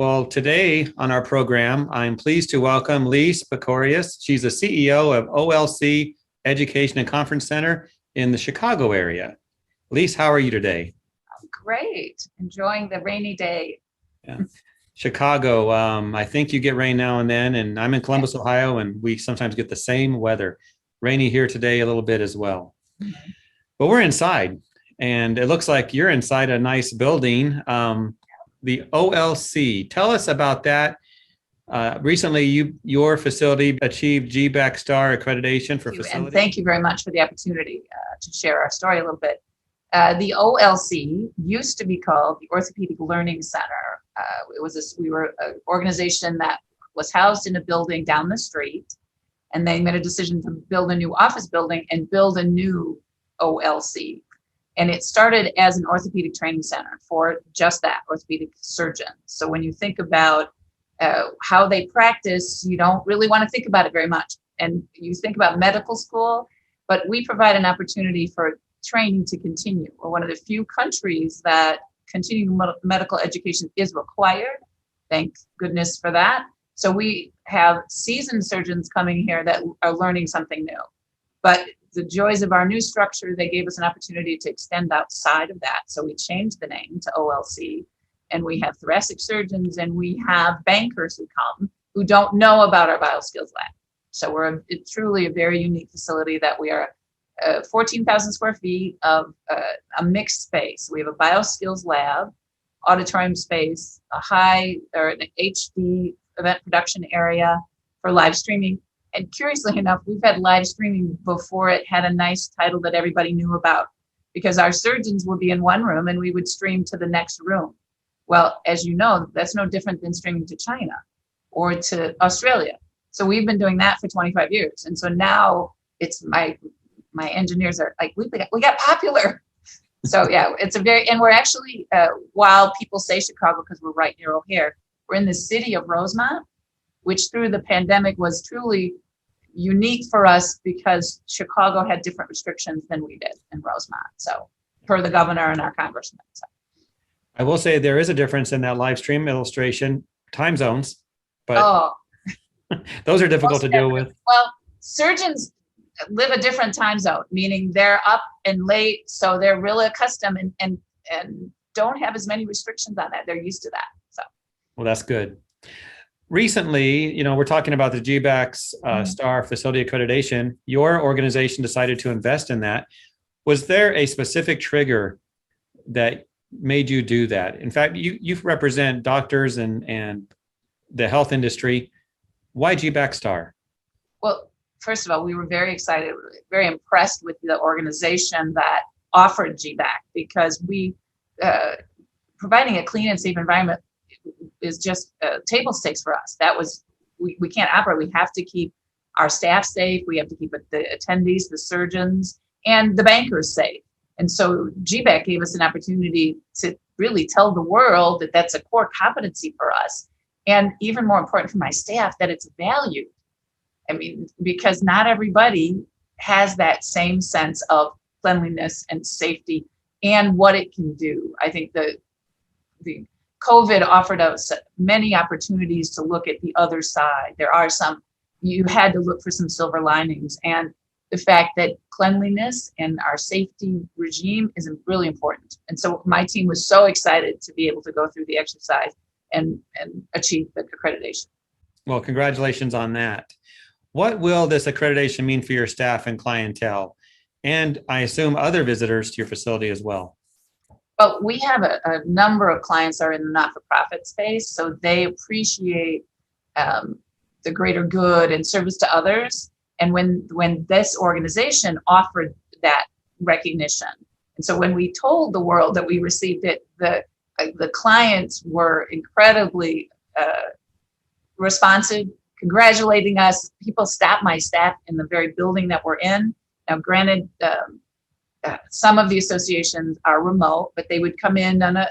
Well, today on our program, I'm pleased to welcome Lisé Puckorius. She's the CEO of OLC Education and Conference Center in the Chicago area. Lisé, how are you today? Great. Enjoying the rainy day. Yeah. Chicago, I think you get rain now and then, and I'm in Columbus, Ohio, and we sometimes get the same weather. Rainy here today a little bit as well. Mhm. But we're inside, and it looks like you're inside a nice building, the OLC. Tell us about that. Recently, your facility achieved GBAC Star accreditation for facility. And thank you very much for the opportunity to share our story a little bit. The OLC used to be called the Orthopedic Learning Center. We were an organization that was housed in a building down the street, and they made a decision to build a new office building and build a new OLC. And it started as an orthopedic training center for just that, orthopedic surgeons. So when you think about how they practice, you don't really want to think about it very much. And you think about medical school, but we provide an opportunity for training to continue. We're one of the few countries that continuing medical education is required. Thank goodness for that. So we have seasoned surgeons coming here that are learning something new. But the joys of our new structure, they gave us an opportunity to extend outside of that. So we changed the name to OLC, and we have thoracic surgeons and we have bankers who come who don't know about our BioSkills lab. So we're truly a very unique facility that we are 14,000 square feet of a mixed space. We have a BioSkills lab, auditorium space, an HD event production area for live streaming. And curiously enough, we've had live streaming before it had a nice title that everybody knew about, because our surgeons would be in one room and we would stream to the next room. Well, as you know, that's no different than streaming to China or to Australia. So we've been doing that for 25 years. And so now it's my engineers are like, we got popular. So yeah, and we're actually, while people say Chicago, because we're right near O'Hare, we're in the city of Rosemont, which through the pandemic was truly unique for us because Chicago had different restrictions than we did in Rosemont. So per the governor and our congressman. So. I will say there is a difference in that live stream illustration, time zones, but those are difficult to deal with. Well, surgeons live a different time zone, meaning they're up and late, so they're really accustomed and don't have as many restrictions on that. They're used to that. So, well, that's good. Recently, we're talking about the GBAC's STAR facility accreditation. Your organization decided to invest in that. Was there a specific trigger that made you do that? In fact, you represent doctors and the health industry. Why GBAC STAR? Well, first of all, we were very excited, very impressed with the organization that offered GBAC, because providing a clean and safe environment is just table stakes for us. We can't operate. We have to keep our staff safe. We have to keep the attendees, the surgeons, and the bankers safe. And so GBAC gave us an opportunity to really tell the world that that's a core competency for us. And even more important for my staff, that it's valued. I mean, because not everybody has that same sense of cleanliness and safety and what it can do. I think the COVID offered us many opportunities to look at the other side. You had to look for some silver linings, and the fact that cleanliness and our safety regime is really important. And so my team was so excited to be able to go through the exercise and achieve the accreditation. Well, congratulations on that. What will this accreditation mean for your staff and clientele? And I assume other visitors to your facility as well. Well, we have a number of clients that are in the not-for-profit space, so they appreciate the greater good and service to others. And when this organization offered that recognition, and so when we told the world that we received it, the clients were incredibly responsive, congratulating us. People stopped my staff in the very building that we're in. Now, granted, some of the associations are remote, but they would come in on a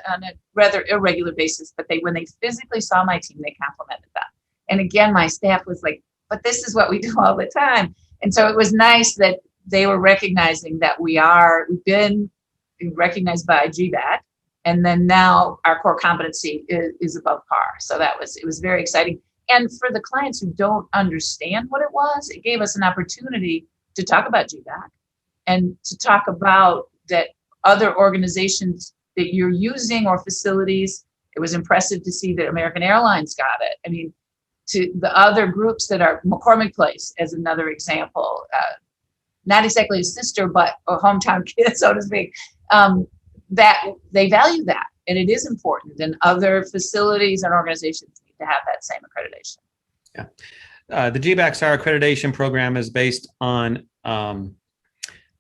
rather irregular basis. But when they physically saw my team, they complimented them. And again, my staff was like, but this is what we do all the time. And so it was nice that they were recognizing that we've been recognized by GBAC And then now our core competency is above par. So it was very exciting. And for the clients who don't understand what it was, it gave us an opportunity to talk about GBAC and to talk about that other organizations that you're using or facilities. It was impressive to see that American Airlines got it. I mean, to the other groups that are McCormick Place as another example, not exactly a sister, but a hometown kid, so to speak, that they value that. And it is important. And other facilities and organizations need to have that same accreditation. Yeah. The GBAC STAR accreditation program is based on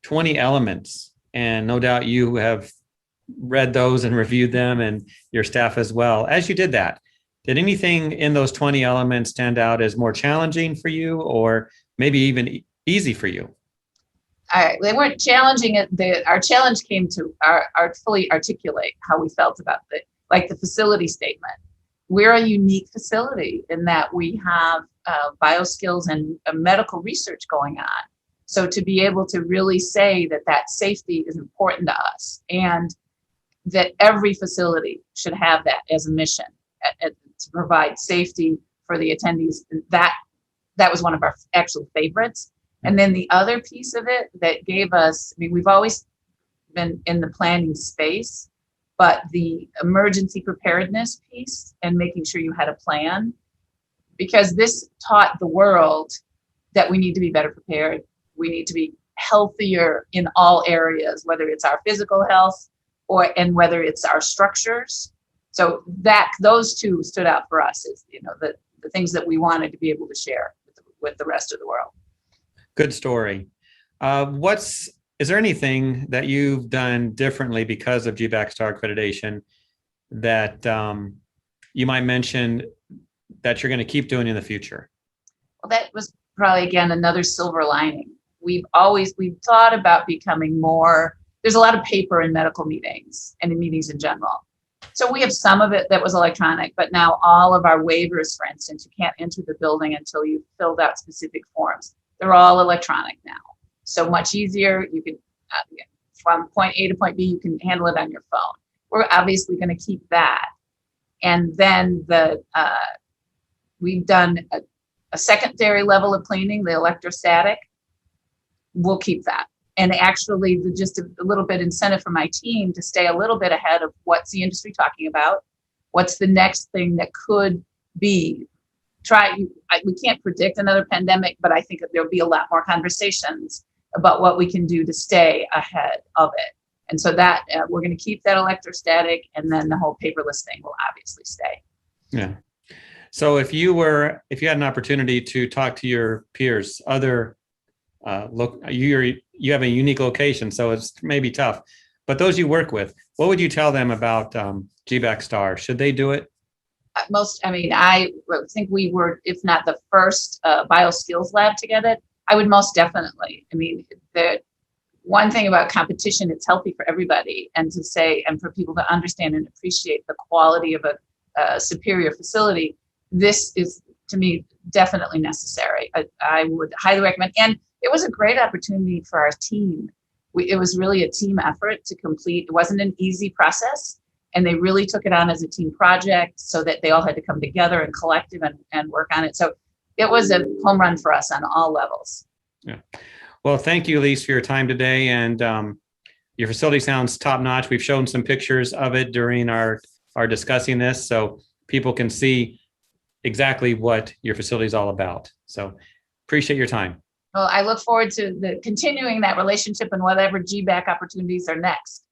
20 elements. And no doubt you have read those and reviewed them, and your staff as well. As you did that, did anything in those 20 elements stand out as more challenging for you, or maybe even easy for you? They weren't challenging. Our challenge came to our fully articulate how we felt about the facility statement. We're a unique facility in that we have bioskills and medical research going on. So to be able to really say that safety is important to us, and that every facility should have that as a mission to provide safety for the attendees, that was one of our actual favorites. And then the other piece of it that gave us, I mean, we've always been in the planning space, but the emergency preparedness piece and making sure you had a plan, because this taught the world that we need to be better prepared. We need to be healthier in all areas, whether it's our physical health and whether it's our structures. So those two stood out for us as, the things that we wanted to be able to share with the rest of the world. Good story. Is there anything that you've done differently because of GBAC STAR accreditation that you might mention that you're going to keep doing in the future? Well, that was probably, again, another silver lining. We've thought about becoming more, there's a lot of paper in medical meetings and in meetings in general. So we have some of it that was electronic, but now all of our waivers, for instance, you can't enter the building until you've filled out specific forms. They're all electronic now. So much easier. You can, from point A to point B, you can handle it on your phone. We're obviously going to keep that. And then we've done a secondary level of cleaning, the electrostatic. We'll keep that. And actually, just a little bit incentive for my team to stay a little bit ahead of what's the industry talking about, what's the next thing that could be. We can't predict another pandemic, but I think that there'll be a lot more conversations about what we can do to stay ahead of it. And so that we're going to keep that electrostatic, and then the whole paperless thing will obviously stay. Yeah. So if you had an opportunity to talk to your peers, you have a unique location, so it's maybe tough, but those you work with, what would you tell them about GBAC STAR? Should they do it? I think we were, if not the first bioskills lab to get it, I would most definitely. I mean, the one thing about competition, it's healthy for everybody, and for people to understand and appreciate the quality of a superior facility. This is, to me, definitely necessary. I would highly recommend. And it was a great opportunity for our team. It was really a team effort to complete. It wasn't an easy process. And they really took it on as a team project, so that they all had to come together and collective and work on it. So it was a home run for us on all levels. Yeah. Well, thank you, Lise, for your time today. And your facility sounds top notch. We've shown some pictures of it during our discussing this, so people can see exactly what your facility is all about. So appreciate your time. Well, I look forward to continuing that relationship and whatever GBAC opportunities are next.